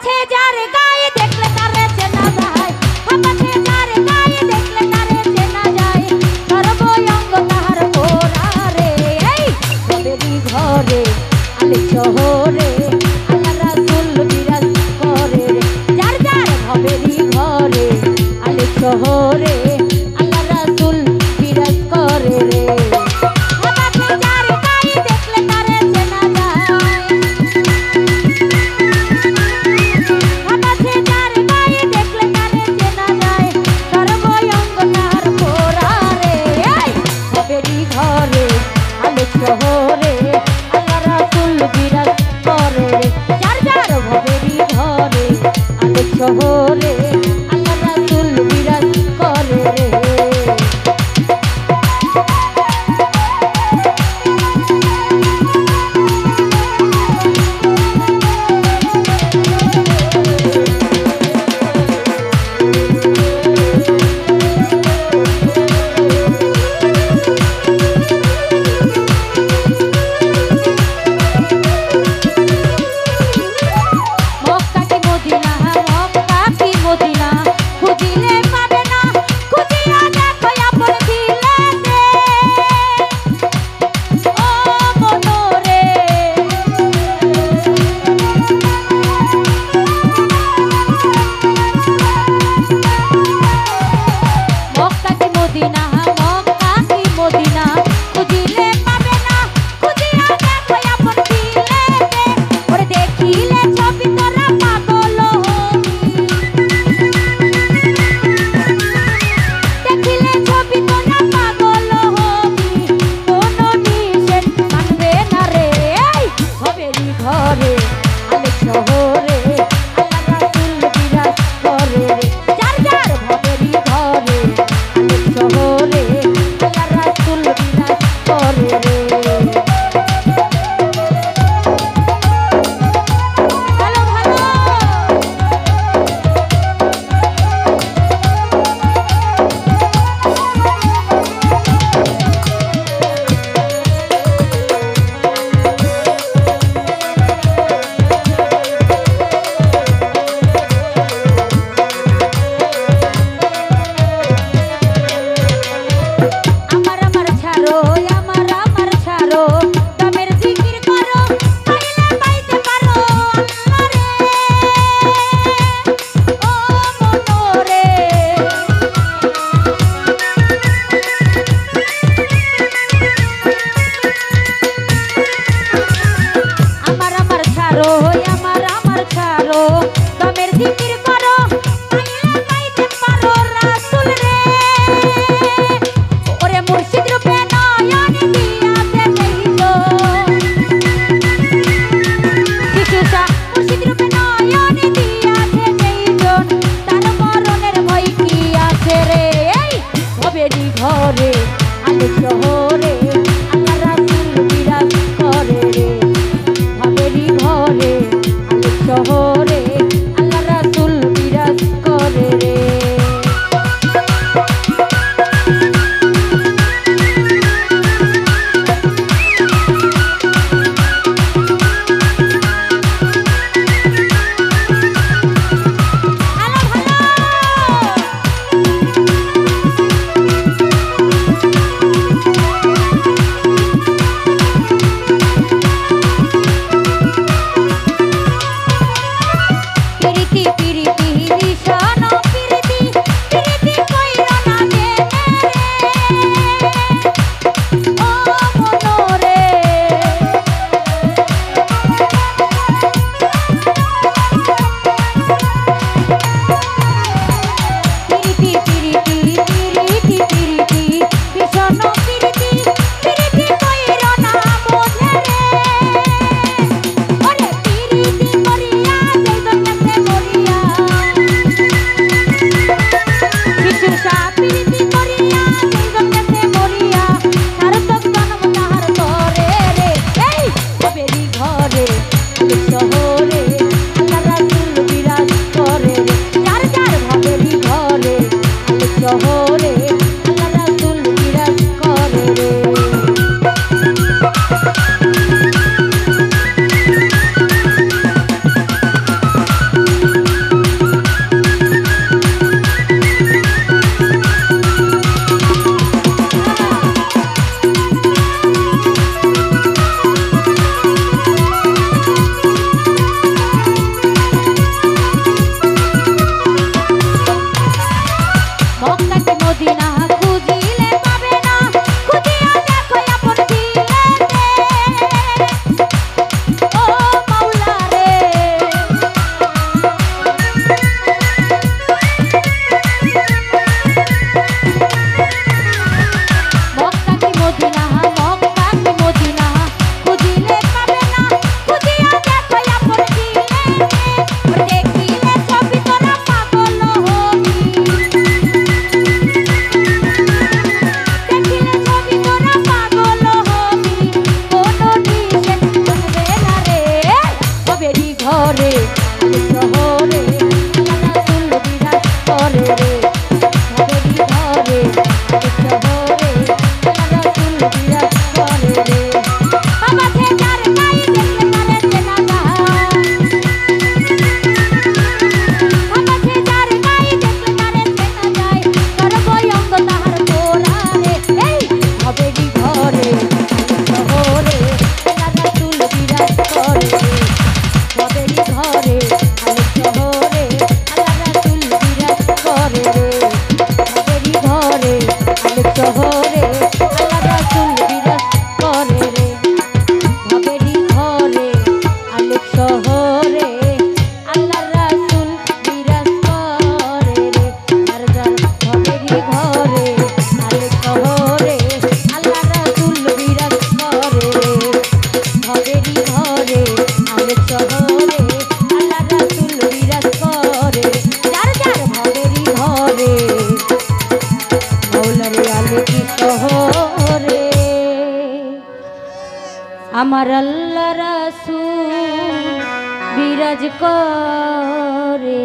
হাবাছে যার গায়ে দেখলে তারে চেনা যায়, হাবাছে যার গায়ে দেখলে তারে চেনা যায়, সর্বঙ্গ তাহার পোড়া রে। এই ভবেরই ঘরে আলে শহরে আল্লাহ রাসূল বিরাজ করে রে, যার যার ভবেরই ঘরে আলে শহরে আল্লাহ রাসূল বিরাজ করে রে। হাবাছে যার গায়ে দেখলে তারে চেনা যায়, হাবাছে যার গায়ে দেখলে তারে চেনা যায়, সর্বঙ্গ তাহার পোড়া রে। এই ভবেরই ঘরে আলে শহরে আল্লাহ রাসূল বিরাজ করে রে, যার যার ভবেরই ঘরে আলে শহরে আল্লাহ রাসূল বিরাজ করে রে। মক্কা কি মদিনা, মক্কা কি মদিনা, খুঁজিলে পাবে না, খুঁজিয়া দেখো আপন দিলেতে। ও মনোরে মক্কা কি মদিনা, মক্কা কি মদিনা, খুঁজিলে পাবে না, খুঁজিয়া দেখো আপন দিলেতে। ওরে দেখিলে ছবি তোরা পাগল হবি, দেখিলে ছবি তোরা পাগল হবি, কোনো নিষেধ মানবে না রে। এই ভবেরই ঘরে আলে শহরে আল্লাহ রাসূল বিরাজ করে রে, যার যার ভবেরই ঘরে আলে শহরে আল্লাহ রাসূল বিরাজ করে রে। ভালো ভালো আমার আমার ছাড়ো, আমার আমার ছাড়ো, দামের জিকির করো, পাইলে পাইতে পারো আল্লাহ রে। ও মনোরে আমার আমার ছাড়ো, আমার আমার ছাড়ো, দামের জিকির করো, পাইলে পাইতে পারো রাসূল রে। ওরে মুর্শিদ রূপে নয়ন দিয়াছে দেখিলো, শিশুষা মুর্শিদ রূপে নয়ন দিয়াছে যেইজন, তার মরণের ভয় কি আছে রে। এই ভবেরই ঘরে আলে শহরে আল্লাহ রাসূল বিরাজ করে রে, ভবেরই ঘরে আলে শহরে আল্লাহ রাসূল বিরাজ করে রে। ভালো ভালো করিয়া দেখিলে ছবি তোরা পাগল হবি, দেখিলে ছবি তোরা পাগল হবি, কোনো নিষেধ মানবে না রে। ভবেরই ঘরে আলো শহরে আল্লাহ রাসূল বিরাজ করে রে। ভবেরই ঘরে আলো শহরে আল্লাহ রাসূল বিরাজ করে রে। বাবা সে যার গায়ে দেখলে তারে চেনা যায়, বাবা সে যার গায়ে দেখলে তারে চেনা যায়, সর্বঙ্গ তাহার গোরা রে। এই ভবেরই ঘরে আলো শহরে আল্লাহ রাসূল বিরাজ করে রে। ভবেরই ঘরে আলো শহরে আল্লাহ রাসূল বিরাজ করে রে। ভবেরই ঘরে আলো শহরে আল্লাহ রাসূল বিরাজ করে রে। ভবেরই ঘরে আলো শহরে আল্লাহ রাসূল বিরাজ করে রে। যার যার ভবেরই ঘরে আলো শহরে আল্লাহ রাসূল বিরাজ করে রে। ভবেরই ঘরে আলো শহরে আল্লাহ রাসূল বিরাজ করে। যার যার ভবেরই ঘরে মৌলারে আলো কি শহরে আমার আল্লাহ রাসূল বিরাজ করে।